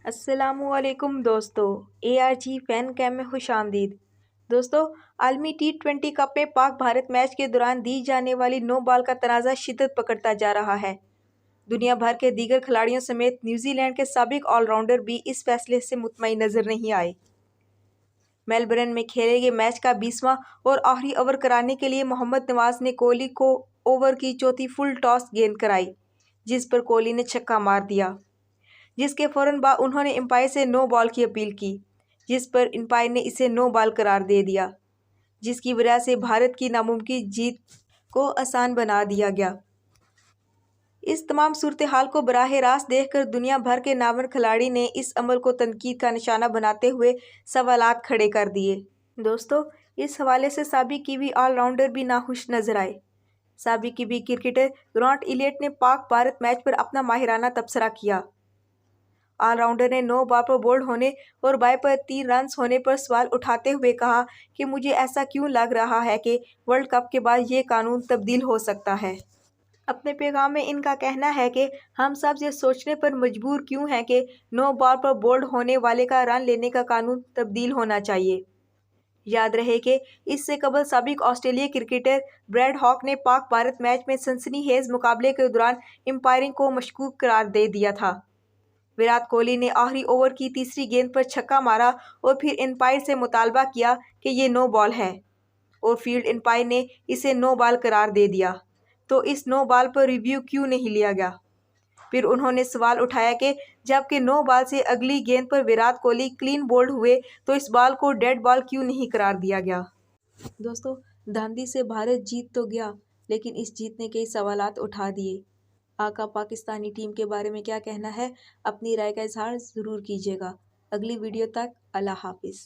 अस्सलामुअलैकुम दोस्तों, ARG fan cam में खुशामदीद। दोस्तों, आलमी T20 कप में पाक भारत मैच के दौरान दी जाने वाली नो बॉल का तनाज़ा शिद्दत पकड़ता जा रहा है। दुनिया भर के दीगर खिलाड़ियों समेत न्यूजीलैंड के साबिक ऑलराउंडर भी इस फैसले से मुतमईन नजर नहीं आए। मेलबर्न में खेले गए मैच का 20वां और आखिरी ओवर कराने के लिए मोहम्मद नवाज ने कोहली को ओवर की चौथी फुल टॉस गेंद कराई, जिस पर कोहली ने छक्का मार दिया। जिसके फौरन बाद उन्होंने अंपायर से नो बॉल की अपील की, जिस पर अंपायर ने इसे नो बॉल करार दे दिया, जिसकी वजह से भारत की नामुमकिन जीत को आसान बना दिया गया। इस तमाम सूरत हाल को बराह रास्त देखकर दुनिया भर के नामवर खिलाड़ी ने इस अमल को तनकीद का निशाना बनाते हुए सवालात खड़े कर दिए। दोस्तों, इस हवाले से साबिक कीवी ऑलराउंडर भी नाखुश नजर आए। साबिक कीवी क्रिकेटर ग्रांट इलियट ने पाक भारत मैच पर अपना माहिराना तबसरा किया। ऑलराउंडर ने नो बॉल पर बोल्ड होने और बाय पर 3 रन होने पर सवाल उठाते हुए कहा कि मुझे ऐसा क्यों लग रहा है कि वर्ल्ड कप के बाद ये कानून तब्दील हो सकता है। अपने पैगाम में इनका कहना है कि हम सब ये सोचने पर मजबूर क्यों हैं कि नो बॉल पर बोल्ड होने वाले का रन लेने का कानून तब्दील होना चाहिए। याद रहे कि इससे कबल साबिक ऑस्ट्रेलियाई क्रिकेटर ब्रैड हॉक ने पाक भारत मैच में सनसनीखेज मुकाबले के दौरान अंपायरिंग को मशकूक करार दे दिया था। विराट कोहली ने आखिरी ओवर की तीसरी गेंद पर छक्का मारा और फिर अंपायर से मुतालबा किया कि ये नो बॉल है, और फील्ड अंपायर ने इसे नो बॉल करार दे दिया। तो इस नो बॉल पर रिव्यू क्यों नहीं लिया गया? फिर उन्होंने सवाल उठाया कि जबकि नो बॉल से अगली गेंद पर विराट कोहली क्लीन बोल्ड हुए तो इस बॉल को डेड बॉल क्यों नहीं करार दिया गया? दोस्तों, धांधली से भारत जीत तो गया, लेकिन इस जीत ने कई सवालात उठा दिए। आपका पाकिस्तानी टीम के बारे में क्या कहना है? अपनी राय का इजहार ज़रूर कीजिएगा। अगली वीडियो तक अल्लाह हाफिज़।